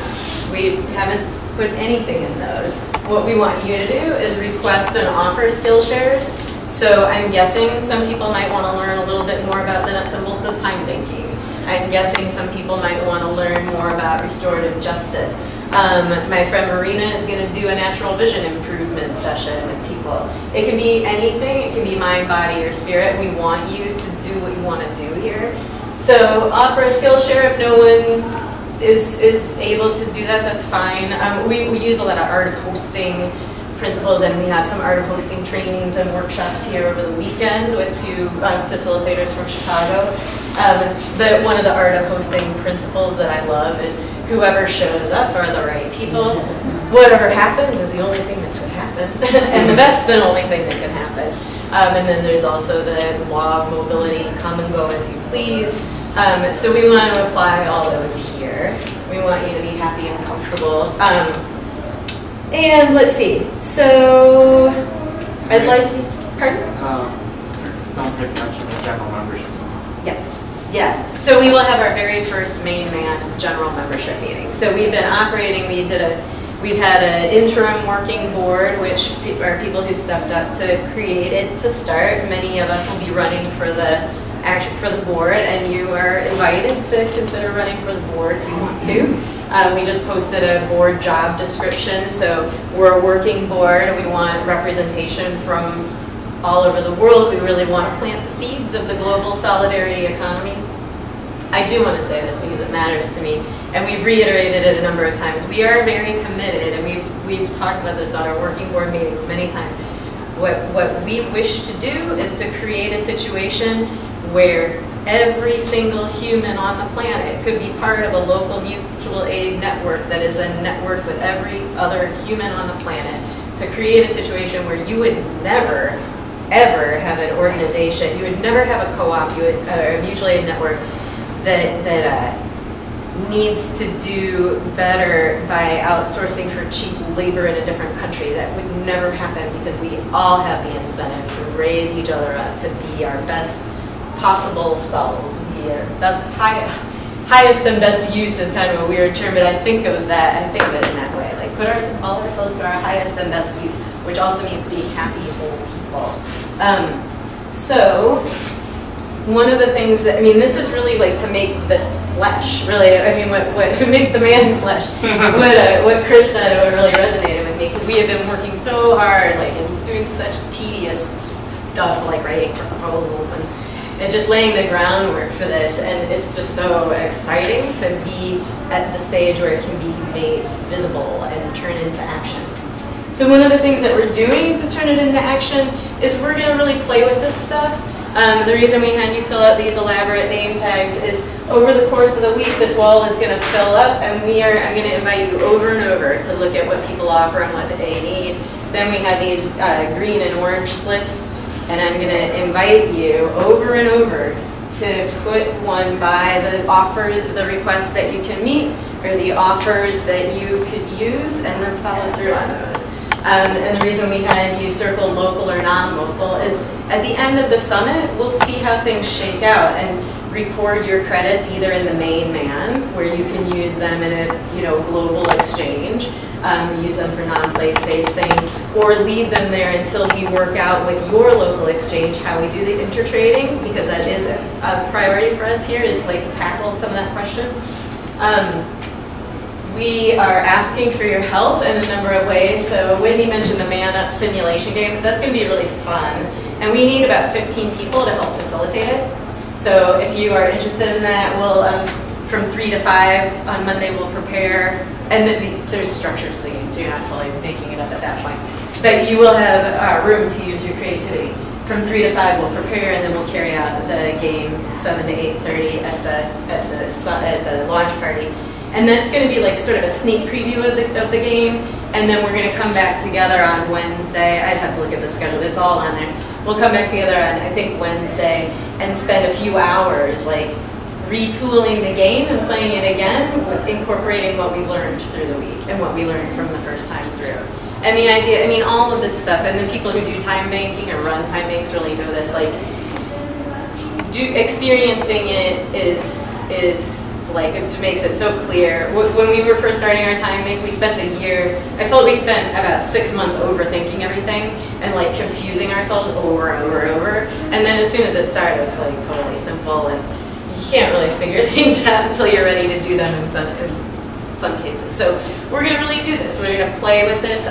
We haven't put anything in those. What we want you to do is request and offer skill shares. So I'm guessing some people might want to learn a little bit more about the nuts and bolts of time banking. I'm guessing some people might want to learn more about restorative justice. My friend Marina is going to do a natural vision improvement session with people. It can be anything. It can be mind, body, or spirit. We want you to do what you want to do here. So offer a skill share. If no one is able to do that, that's fine. We use a lot of art of hosting principles, and we have some art of hosting trainings and workshops here over the weekend with two facilitators from Chicago. But one of the art of hosting principles that I love is whoever shows up are the right people. Whatever happens is the only thing that could happen, and the best the only thing that can happen. And then there's also the law of mobility, come and go as you please. So we want to apply all those here. We want you to be happy and comfortable. And let's see, so I'd like you, pardon? Don't forget to mention the general membership. Yes, yeah. So we will have our very first main man general membership meeting. So we've been operating, we've had an interim working board, which are people who stepped up to create it to start. Many of us will be running for the board, and you are invited to consider running for the board if you want to. We just posted a board job description, so we're a working board and we want representation from all over the world. We really want to plant the seeds of the global solidarity economy. I do want to say this because it matters to me, and we've reiterated it a number of times. We are very committed, and we've talked about this on our working board meetings many times. What we wish to do is to create a situation where every single human on the planet could be part of a local mutual aid network that is a network with every other human on the planet, to create a situation where you would never, ever have an organization, you would never have a co-op, or a mutual aid network that needs to do better by outsourcing for cheap labor in a different country. That would never happen because we all have the incentive to raise each other up to be our best possible selves. The highest and best use is kind of a weird term, but I think of it in that way. Like put all ourselves to our highest and best use, which also means being happy, whole people. So one of the things that, this is really like to make this flesh, really, what make the man flesh. What Chris said, what really resonated with me, because we have been working so hard, like, and doing such tedious stuff, like writing proposals and just laying the groundwork for this, and it's just so exciting to be at the stage where it can be made visible and turn into action. So one of the things that we're doing to turn it into action is we're going to really play with this stuff. The reason we had you fill out these elaborate name tags is over the course of the week, this wall is going to fill up, and I'm going to invite you over and over to look at what people offer and what they need. Then we have these green and orange slips, and I'm going to invite you over and over to put one by the requests that you can meet, or the offers that you could use, and then follow through on those. And the reason we had you circle local or non-local is at the end of the summit, we'll see how things shake out and record your credits either in the main man, where you can use them in a global exchange, use them for non-place-based things, or leave them there until we work out with your local exchange how we do the intertrading, because that is a priority for us here, is like tackle some of that question. We are asking for your help in a number of ways. So Wendy mentioned the Man Up simulation game. That's going to be really fun. And we need about 15 people to help facilitate it. So if you are interested in that, we'll, from 3 to 5 on Monday, we'll prepare. And there's structure to the game, so you're not totally making it up at that point. But you will have room to use your creativity. from 3 to 5 we'll prepare, and then we'll carry out the game 7 to 8:30 at the launch party. And that's going to be like sort of a sneak preview of the game, and then we're going to come back together on Wednesday. I'd have to look at the schedule, it's all on there. We'll come back together on, I think, Wednesday and spend a few hours like retooling the game and playing it again, incorporating what we learned through the week and what we learned from the first time through. And the idea, I mean, all of this stuff, and the people who do time banking or run time banks really know this, like, experiencing it is like, it makes it so clear. When we were first starting our time bank, we spent a year, I felt we spent about 6 months overthinking everything and like confusing ourselves over and over and over. And then as soon as it started, it's like totally simple, and you can't really figure things out until you're ready to do them in some cases. So we're going to really do this. We're going to play with this.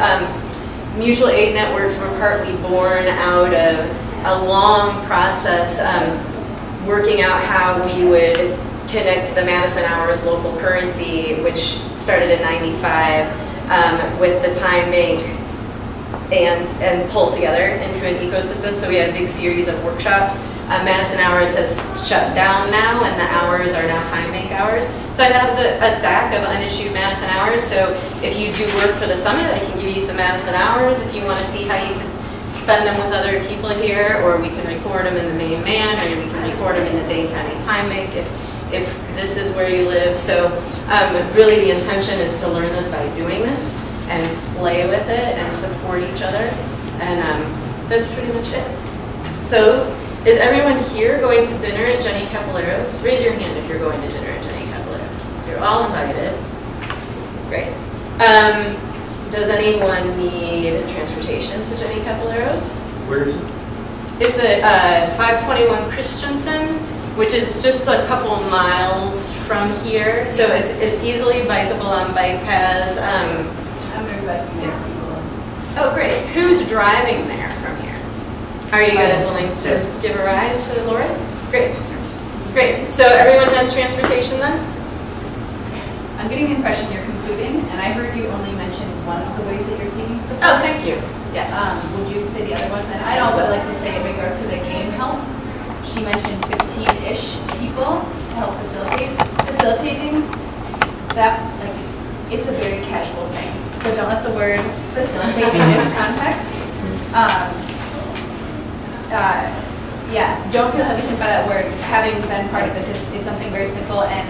Mutual aid networks were partly born out of a long process working out how we would connect the Madison Hours local currency, which started in '95, with the time bank and pull together into an ecosystem. So we had a big series of workshops. Madison Hours has shut down now, and the hours are now time bank hours. So I have a stack of unissued Madison Hours. So if you do work for the summit, I can give you some Madison Hours if you want to see how you can spend them with other people here, or we can record them in the main man, or we can record them in the Dane County Time Bank if this is where you live. So really the intention is to learn this by doing this and play with it and support each other. And that's pretty much it. So is everyone here going to dinner at Jenny Caballero's? Raise your hand if you're going to dinner at Jenny Caballero's. You're all invited. Great. Does anyone need transportation to Jenny Caballero's? Where is it? It's at 521 Christensen, which is just a couple miles from here. So it's easily bikeable on bike paths. I'm very biking there. Oh, great. Who's driving there from here? Are you guys willing to give a ride to Laura? Great. Great. So everyone has transportation then? I'm getting the impression you're concluding, and I heard you only mention one of the ways that you're seeking support. Oh, thank you. Yes. Would you say the other ones? And I'd also like to say in regards to the game help, she mentioned 15-ish people to help facilitating that, like, it's a very casual thing. So don't let the word facilitate in this context. Yeah, don't feel hesitant by that word. Having been part of this, it's something very simple, and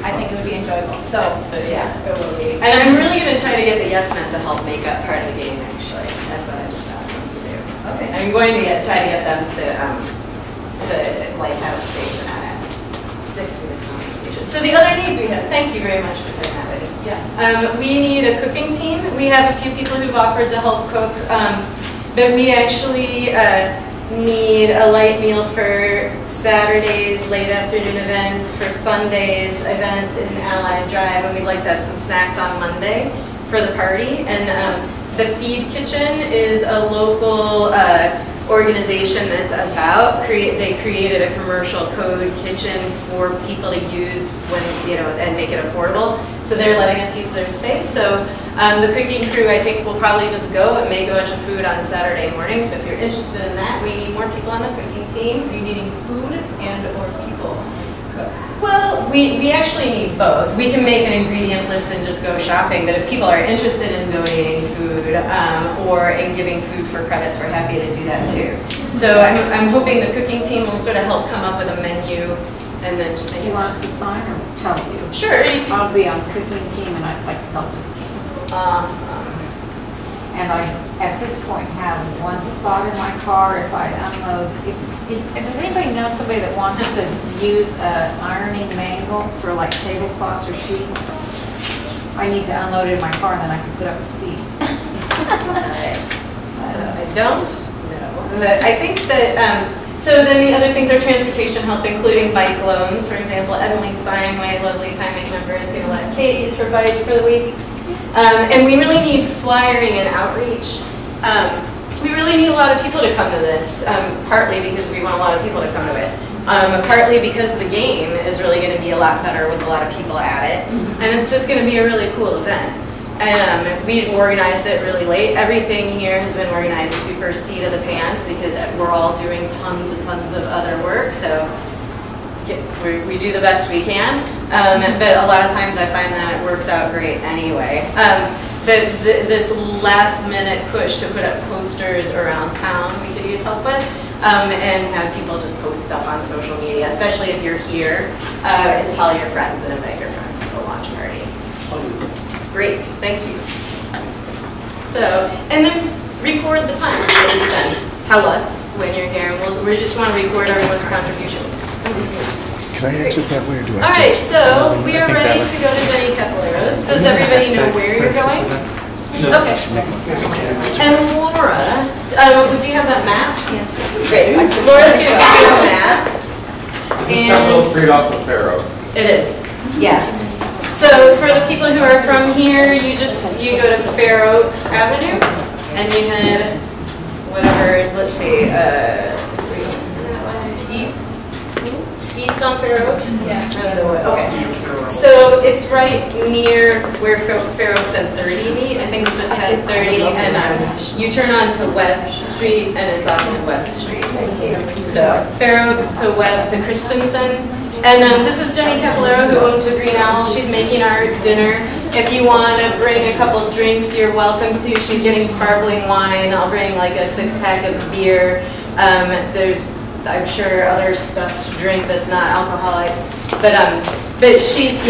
I think it would be enjoyable. So yeah, it will be. And I'm really going to try to get the Yes Men to help make up part of the game, actually. That's what I just asked them to do. Okay. I'm going to try to get them to like have a station at it. So the other needs we have, thank you very much for saying that, Betty. Yeah. We need a cooking team. We have a few people who've offered to help cook, but we actually need a light meal for Saturdays, late afternoon events, for Sunday's event in Allied Drive, and we'd like to have some snacks on Monday for the party. And the Feed Kitchen is a local organization that's they created a commercial code kitchen for people to use when, and make it affordable. So they're letting us use their space. So the cooking crew, I think, will probably just go and make a bunch of food on Saturday morning. So if you're interested in that, we need more people on the cooking team. Are you needing food and or people? Cooks? Well, we actually need both. We can make an ingredient list and just go shopping, but if people are interested in donating food or in giving food for credits, we're happy to do that too. So I'm hoping the cooking team will sort of help come up with a menu and then just... Do you want us to sign or tell you? Sure. I'll be on cooking team and I'd like to help you. Awesome. And I, at this point, have one spot in my car if I unload. Does anybody know somebody that wants to use an ironing manual for like tablecloths or sheets? I need to unload it in my car and then I can put up a seat. So I don't know. But I think that, so then the other things are transportation help, including bike loans. For example, Emily Steinway, lovely Time Bank member, is going to let Kate use her bike for the week. And we really need flyering and outreach. We really need a lot of people to come to this, partly because we want a lot of people to come to it. Partly because the game is really going to be a lot better with a lot of people at it. And it's just going to be a really cool event. And we organized it really late. Everything here has been organized super seat of the pants because we're all doing tons and tons of other work. So we do the best we can. But a lot of times I find that it works out great anyway. But this last minute push to put up posters around town we could use help with. And have people just post stuff on social media, especially if you're here, and tell your friends and invite your friends to the launch party. Great, thank you. So, and then record the time that you spend. Tell us when you're here, and we just want to record everyone's contributions. Can I exit that way or do I? All right, so we are ready to go to Jenny Caballeros. Does everybody know where you're going? Okay. And Laura, do you have that map? Yes. Great. Laura's going to give you a map. This is Capital Street off of Fair Oaks. It is, yeah. So for the people who are from here, you go to Fair Oaks Avenue, and you head whatever, let's see, east on Fair Oaks? Yeah. Okay. So it's right near where Fair Oaks and 30 meet. I think it's just past 30, and you turn onto Webb Street, and it's off of Webb Street. So Fair Oaks to Webb to Christensen. And this is Jenny Caballero, who owns the Green Owl. She's making our dinner. If you want to bring a couple drinks, you're welcome to. She's getting sparkling wine. I'll bring like a 6-pack of beer. There's, I'm sure, other stuff to drink that's not alcoholic. But she's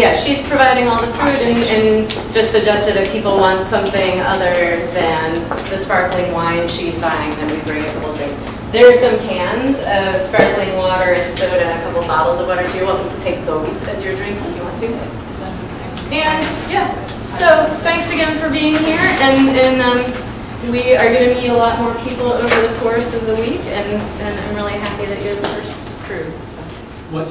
providing all the food and just suggested if people want something other than the sparkling wine she's buying, then we bring a couple drinks. There's some cans of sparkling water and soda and a couple bottles of water, so you're welcome to take those as your drinks if you want to. And yeah, so thanks again for being here, and we are going to meet a lot more people over the course of the week, and I'm really happy that you're the first crew. So. What